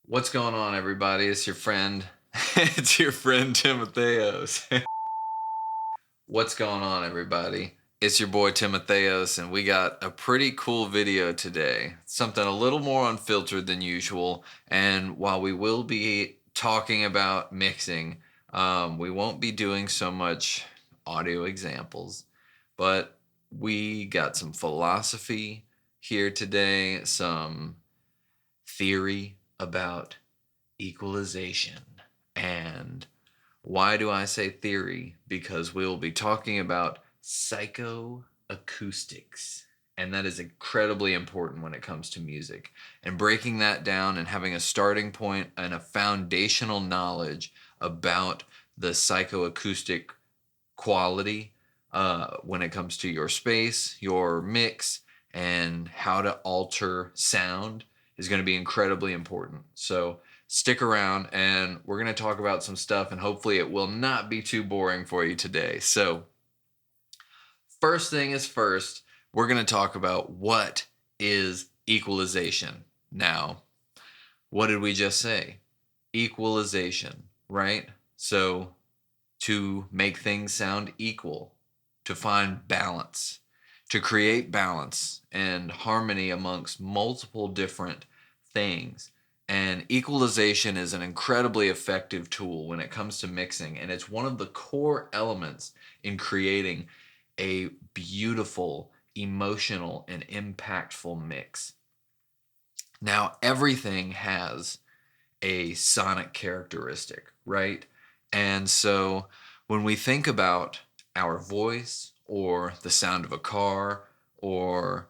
What's going on, everybody? It's your friend. It's your friend Timotheos. What's going on, everybody? It's your boy Timotheos, and we got a pretty cool video today. Something a little more unfiltered than usual. And while we will be talking about mixing, we won't be doing so much audio examples, but we got some philosophy here today, some theory about equalization. And why do I say theory? Because we'll be talking about psychoacoustics. And that is incredibly important when it comes to music. And breaking that down and having a starting point and a foundational knowledge about the psychoacoustic quality when it comes to your space, your mix, and how to alter sound is going to be incredibly important. So stick around and we're going to talk about some stuff, and hopefully it will not be too boring for you today. So first thing is first, we're going to talk about what is equalization. Now, what did we just say? Equalization, right? So to make things sound equal, to find balance, to create balance and harmony amongst multiple different things. And equalization is an incredibly effective tool when it comes to mixing, and it's one of the core elements in creating a beautiful, emotional, and impactful mix. Now, everything has a sonic characteristic, right? And so when we think about our voice or the sound of a car or,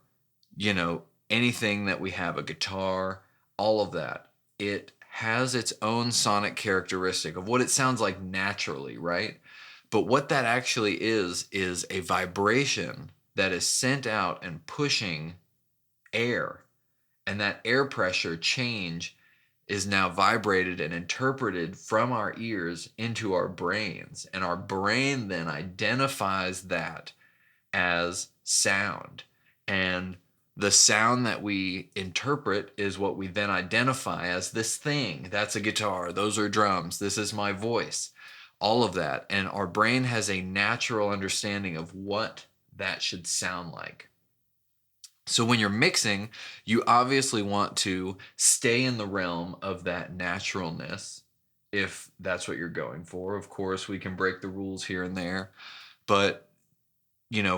anything that we have, a guitar, all of that, it has its own sonic characteristic of what it sounds like naturally, right? But what that actually is a vibration that is sent out and pushing air. And that air pressure change is now vibrated and interpreted from our ears into our brains. And our brain then identifies that as sound. And the sound that we interpret is what we then identify as this thing. That's a guitar. Those are drums. This is my voice. All of that. And our brain has a natural understanding of what that should sound like. So when you're mixing, you obviously want to stay in the realm of that naturalness, if that's what you're going for. Of course, we can break the rules here and there, but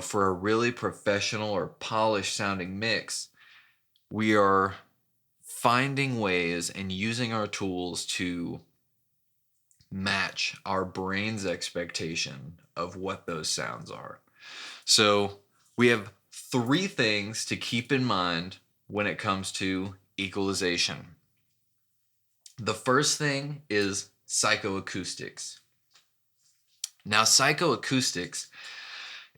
for a really professional or polished sounding mix, we are finding ways and using our tools to match our brain's expectation of what those sounds are. So we have three things to keep in mind when it comes to equalization. The first thing is psychoacoustics. Now, psychoacoustics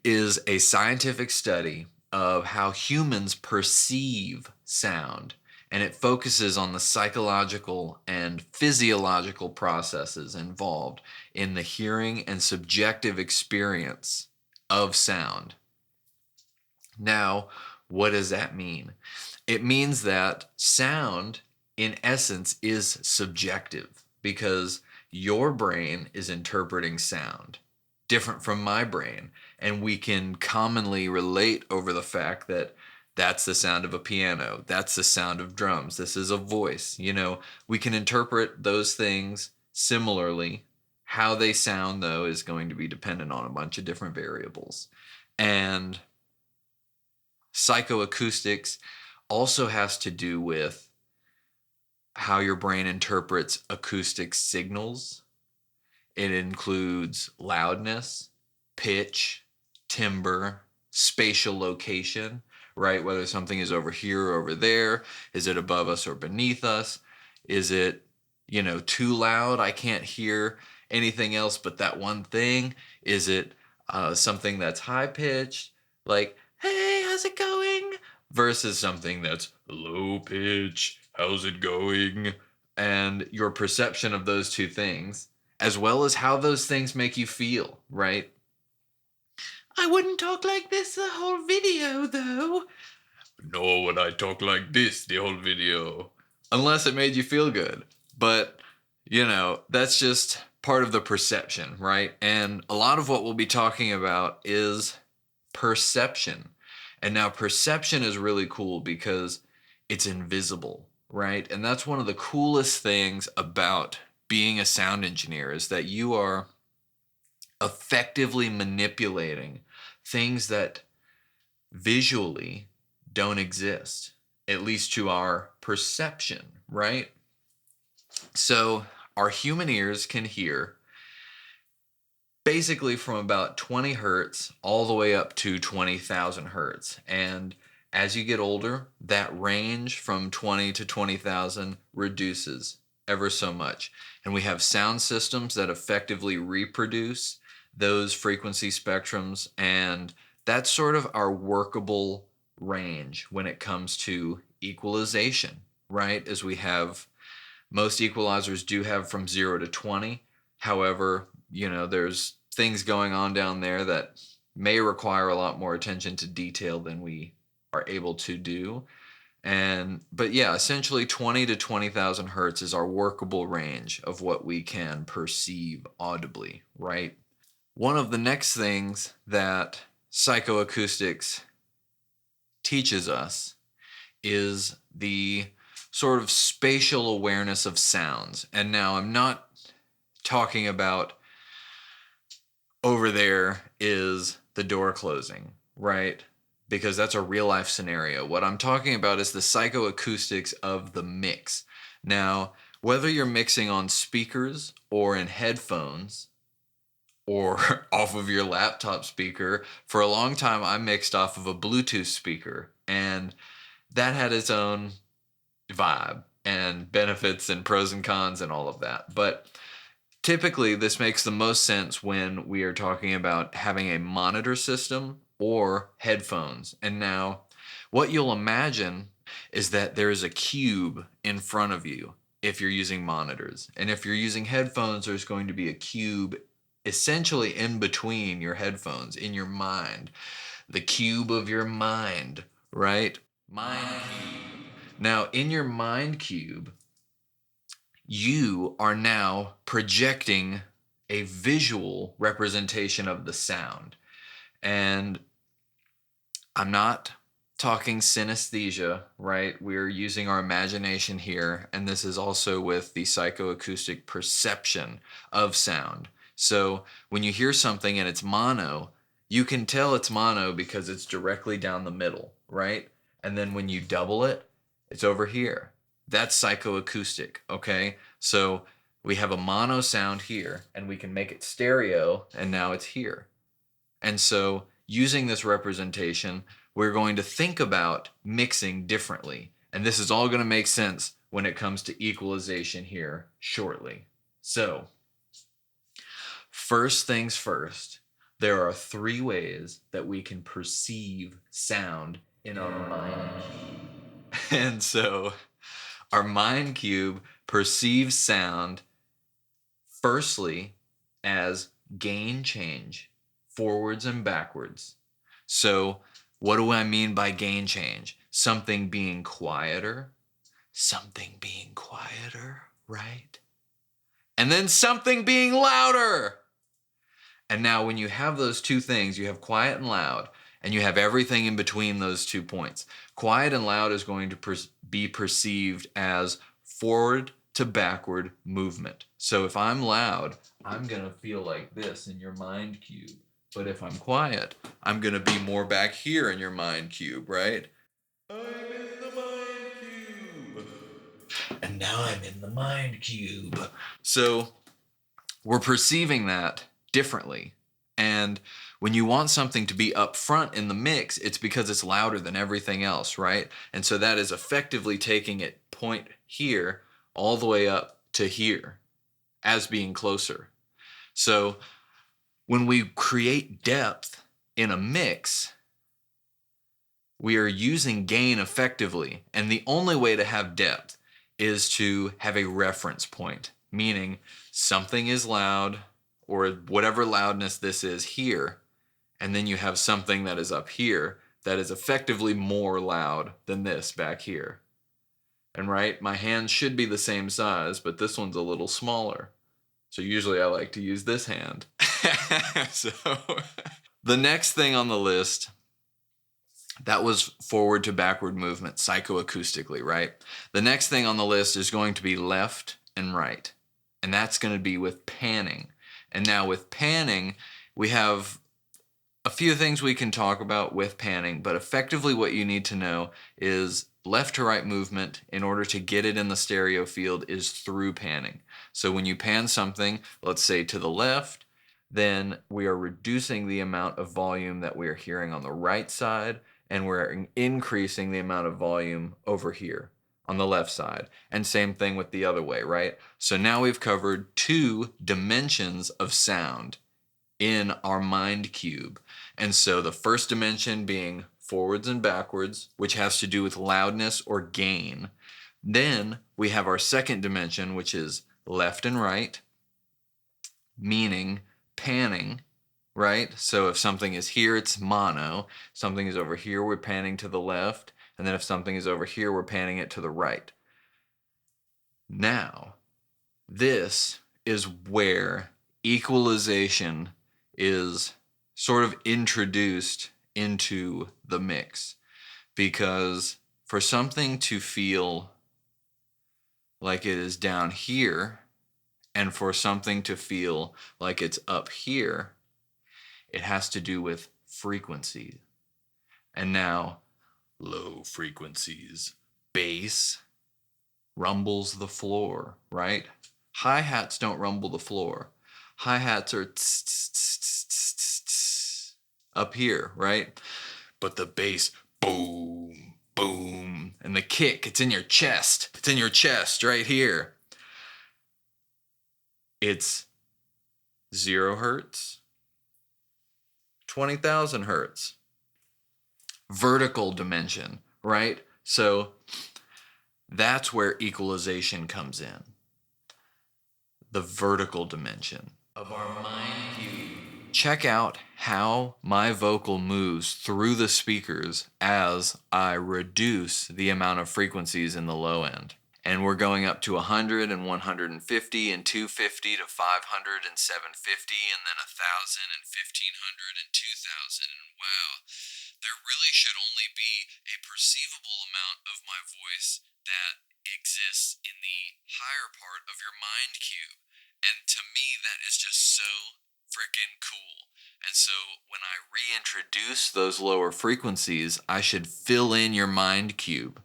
is a scientific study of how humans perceive sound, and it focuses on the psychological and physiological processes involved in the hearing and subjective experience of sound. Now, what does that mean? It means that sound, in essence, is subjective because your brain is interpreting sound different from my brain. And we can commonly relate over the fact that that's the sound of a piano, that's the sound of drums, this is a voice. We can interpret those things similarly. How they sound, though, is going to be dependent on a bunch of different variables. And psychoacoustics also has to do with how your brain interprets acoustic signals. It includes loudness, pitch, timbre, spatial location, right? Whether something is over here or over there. Is it above us or beneath us? Is it, too loud? I can't hear anything else but that one thing. Is it something that's high pitched? Like, hey, how's it going? Versus something that's low pitch, how's it going? And your perception of those two things, as well as how those things make you feel, right? I wouldn't talk like this the whole video, though. Nor would I talk like this the whole video. unless it made you feel good. But, that's just part of the perception, right? And a lot of what we'll be talking about is perception. And now perception is really cool because it's invisible, right? And that's one of the coolest things about being a sound engineer is that you are effectively manipulating things that visually don't exist, at least to our perception, right? So our human ears can hear basically from about 20 hertz all the way up to 20,000 hertz. And as you get older, that range from 20 to 20,000 reduces ever so much. And we have sound systems that effectively reproduce those frequency spectrums, and that's sort of our workable range when it comes to equalization, right? As we have, most equalizers do have from 0 to 20. However, there's things going on down there that may require a lot more attention to detail than we are able to do. But yeah, essentially 20 to 20,000 hertz is our workable range of what we can perceive audibly, right? One of the next things that psychoacoustics teaches us is the sort of spatial awareness of sounds. And now I'm not talking about over there is the door closing, right? Because that's a real life scenario. What I'm talking about is the psychoacoustics of the mix. Now, whether you're mixing on speakers or in headphones or off of your laptop speaker, for a long time I mixed off of a Bluetooth speaker, and that had its own vibe and benefits and pros and cons and all of that. But typically this makes the most sense when we are talking about having a monitor system or headphones. And now what you'll imagine is that there is a cube in front of you if you're using monitors. And if you're using headphones, there's going to be a cube essentially in between your headphones, in your mind. The cube of your mind, right? Mind cube. Now, in your mind cube, you are now projecting a visual representation of the sound. And I'm not talking synesthesia, right? We're using our imagination here. And this is also with the psychoacoustic perception of sound. So when you hear something and it's mono, you can tell it's mono because it's directly down the middle, right? And then when you double it, it's over here. That's psychoacoustic, okay? So we have a mono sound here, and we can make it stereo, and now it's here. And so using this representation, we're going to think about mixing differently. And this is all going to make sense when it comes to equalization here shortly. So first things first, there are 3 ways that we can perceive sound in our mind cube. And so our mind cube perceives sound firstly as gain change, forwards and backwards. So what do I mean by gain change? Something being quieter, right? And then something being louder. And now when you have those 2 things, you have quiet and loud, and you have everything in between those 2 points. Quiet and loud is going to be perceived as forward to backward movement. So if I'm loud, I'm going to feel like this in your mind cube. But if I'm quiet, I'm going to be more back here in your mind cube, right? I'm in the mind cube. And now I'm in the mind cube. So we're perceiving that differently. And when you want something to be up front in the mix, it's because it's louder than everything else, right? And so that is effectively taking it point here all the way up to here as being closer. So when we create depth in a mix, we are using gain effectively. And the only way to have depth is to have a reference point, meaning something is loud, or whatever loudness this is here, and then you have something that is up here that is effectively more loud than this back here. And right, my hands should be the same size, but this one's a little smaller. So usually I like to use this hand. So the next thing on the list, that was forward to backward movement psychoacoustically, right? The next thing on the list is going to be left and right. And that's going to be with panning. And now with panning, we have a few things we can talk about with panning, but effectively what you need to know is left to right movement in order to get it in the stereo field is through panning. So when you pan something, let's say to the left, then we are reducing the amount of volume that we are hearing on the right side, and we're increasing the amount of volume over here on the left side. And same thing with the other way, right? So now we've covered 2 dimensions of sound in our mind cube. And so the first dimension being forwards and backwards, which has to do with loudness or gain. Then we have our second dimension, which is left and right, meaning panning, right? So if something is here, it's mono. Something is over here, we're panning to the left. And then if something is over here, we're panning it to the right. Now, this is where equalization is sort of introduced into the mix, because for something to feel like it is down here and for something to feel like it's up here, it has to do with frequency. And now low frequencies, bass rumbles the floor, right? Hi-hats don't rumble the floor. Hi-hats are up here, right? But the bass, boom, boom. And the kick, it's in your chest. It's in your chest right here. It's 0 hertz, 20,000 hertz. Vertical dimension, right? So that's where equalization comes in. The vertical dimension of our mind cube. Check out how my vocal moves through the speakers as I reduce the amount of frequencies in the low end. And we're going up to 100 and 150 and 250 to 500 and 750 and then 1,000 and 1,500 and 2,000. And wow, there really should only be a perceivable amount of my voice that exists in the higher part of your mind cube. And to me, that is just so freaking cool. And so when I reintroduce those lower frequencies, I should fill in your mind cube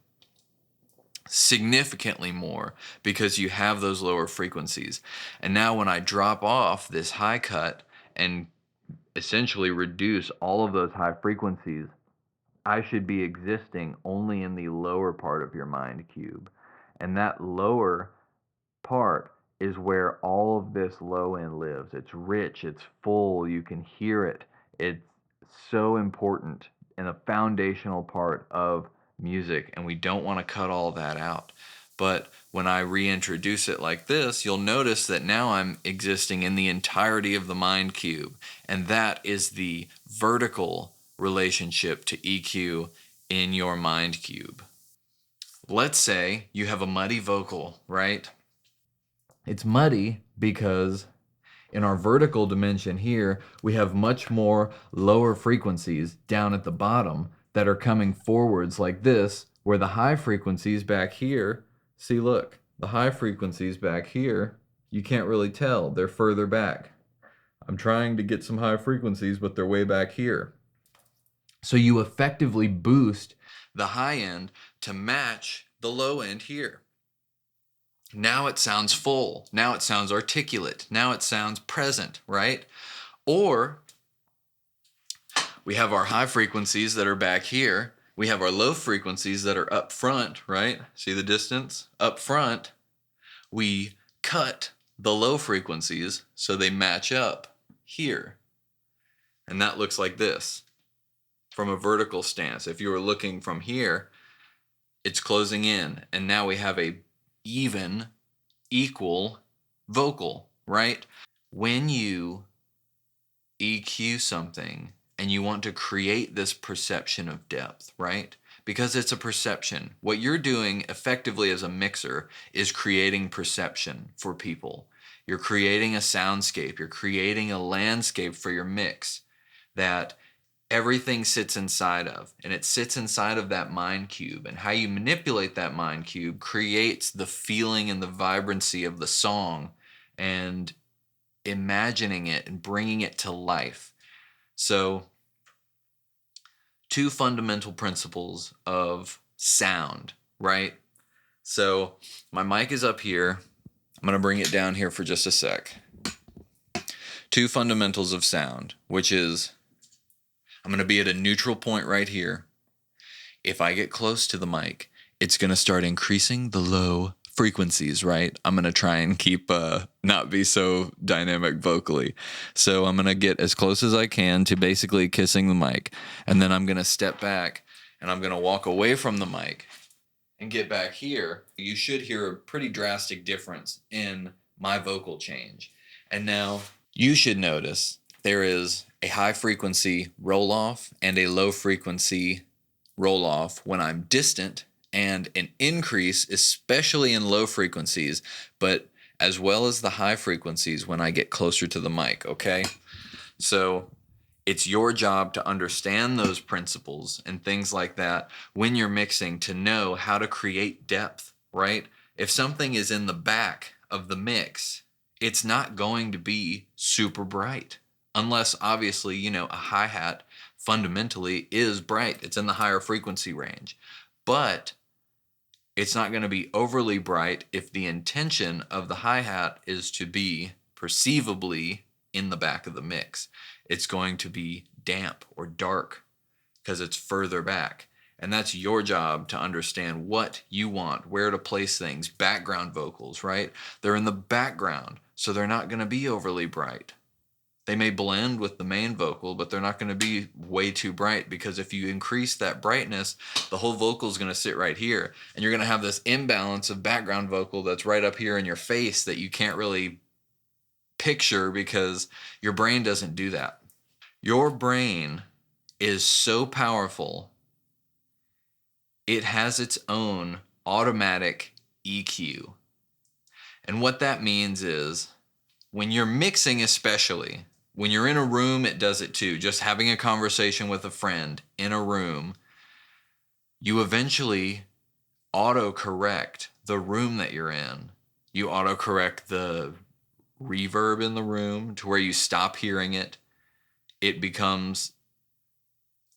significantly more because you have those lower frequencies. And now when I drop off this high cut and essentially reduce all of those high frequencies, I should be existing only in the lower part of your mind cube. And that lower part is where all of this low end lives. It's rich, it's full, you can hear it. It's so important and a foundational part of music, and we don't want to cut all that out. But when I reintroduce it like this, you'll notice that now I'm existing in the entirety of the mind cube, and that is the vertical relationship to EQ in your mind cube. Let's say you have a muddy vocal, right? It's muddy because in our vertical dimension here, we have much more lower frequencies down at the bottom that are coming forwards like this, where the high frequencies back here, see, look, the high frequencies back here, you can't really tell. They're further back. I'm trying to get some high frequencies, but they're way back here. So you effectively boost the high end to match the low end here. Now it sounds full. Now it sounds articulate. Now it sounds present, right? Or we have our high frequencies that are back here. We have our low frequencies that are up front, right? See the distance? Up front, we cut the low frequencies so they match up here. And that looks like this from a vertical stance. If you were looking from here, it's closing in. And now we have a even, equal vocal, right? When you EQ something and you want to create this perception of depth, right? Because it's a perception. What you're doing effectively as a mixer is creating perception for people. You're creating a soundscape. You're creating a landscape for your mix that everything sits inside of. And it sits inside of that mind cube. And how you manipulate that mind cube creates the feeling and the vibrancy of the song and imagining it and bringing it to life. So, two fundamental principles of sound, right? So, my mic is up here. I'm going to bring it down here for just a sec. Two fundamentals of sound, which is I'm going to be at a neutral point right here. If I get close to the mic, it's going to start increasing the low frequencies, right? I'm going to try and keep not be so dynamic vocally. So I'm going to get as close as I can to basically kissing the mic. And then I'm going to step back and I'm going to walk away from the mic and get back here. You should hear a pretty drastic difference in my vocal change. And now you should notice there is a high frequency roll off and a low frequency roll off when I'm distant, and an increase, especially in low frequencies, but as well as the high frequencies when I get closer to the mic, okay? So it's your job to understand those principles and things like that when you're mixing, to know how to create depth, right? If something is in the back of the mix, it's not going to be super bright. Unless, obviously, a hi-hat fundamentally is bright. It's in the higher frequency range. But it's not going to be overly bright if the intention of the hi-hat is to be perceivably in the back of the mix. It's going to be damp or dark because it's further back. And that's your job to understand what you want, where to place things. Background vocals, right? They're in the background, so they're not going to be overly bright. They may blend with the main vocal, but they're not going to be way too bright, because if you increase that brightness, the whole vocal is going to sit right here. And you're going to have this imbalance of background vocal that's right up here in your face that you can't really picture because your brain doesn't do that. Your brain is so powerful, it has its own automatic EQ. And what that means is, when you're mixing, especially, when you're in a room, it does it too. Just having a conversation with a friend in a room, you eventually auto-correct the room that you're in. You auto-correct the reverb in the room to where you stop hearing it. It becomes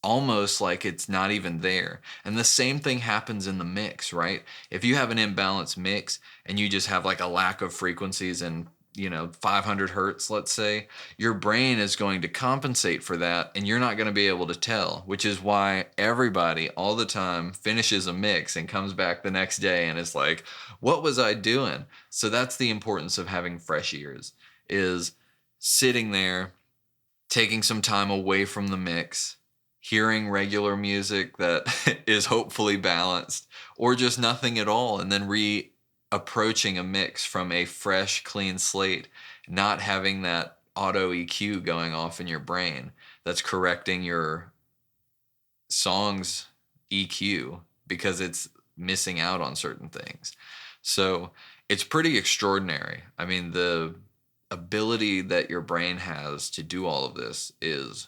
almost like it's not even there. And the same thing happens in the mix, right? If you have an imbalanced mix and you just have like a lack of frequencies and 500 hertz, let's say, your brain is going to compensate for that, and you're not going to be able to tell, which is why everybody all the time finishes a mix and comes back the next day and is like, what was I doing? So that's the importance of having fresh ears, is sitting there, taking some time away from the mix, hearing regular music that is hopefully balanced, or just nothing at all, and then approaching a mix from a fresh, clean slate, not having that auto EQ going off in your brain that's correcting your song's EQ because it's missing out on certain things. So it's pretty extraordinary. I mean, the ability that your brain has to do all of this is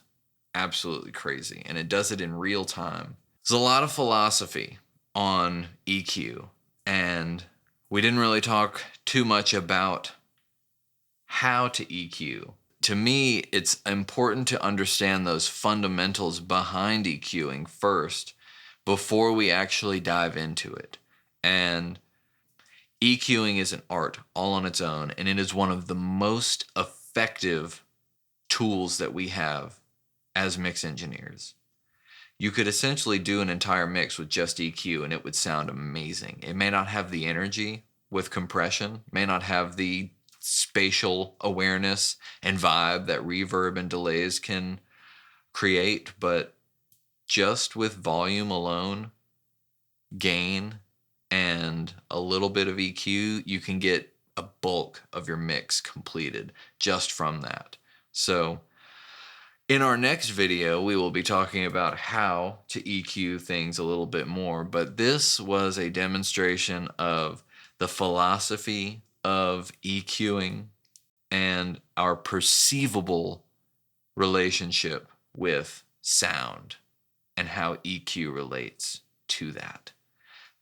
absolutely crazy, and it does it in real time. There's a lot of philosophy on EQ, and we didn't really talk too much about how to EQ. To me, it's important to understand those fundamentals behind EQing first before we actually dive into it. And EQing is an art all on its own, and it is one of the most effective tools that we have as mix engineers. You could essentially do an entire mix with just EQ and it would sound amazing. It may not have the energy with compression, may not have the spatial awareness and vibe that reverb and delays can create, but just with volume alone, gain, and a little bit of EQ, you can get a bulk of your mix completed just from that. So In our next video, we will be talking about how to EQ things a little bit more, but this was a demonstration of the philosophy of EQing and our perceivable relationship with sound and how EQ relates to that.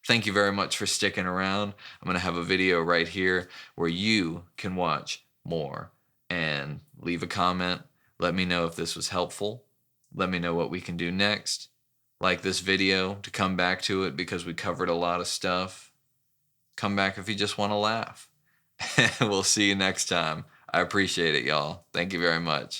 Thank you very much for sticking around. I'm going to have a video right here where you can watch more and leave a comment. Let me know if this was helpful. Let me know what we can do next. Like this video to come back to it because we covered a lot of stuff. Come back if you just want to laugh. We'll see you next time. I appreciate it, y'all. Thank you very much.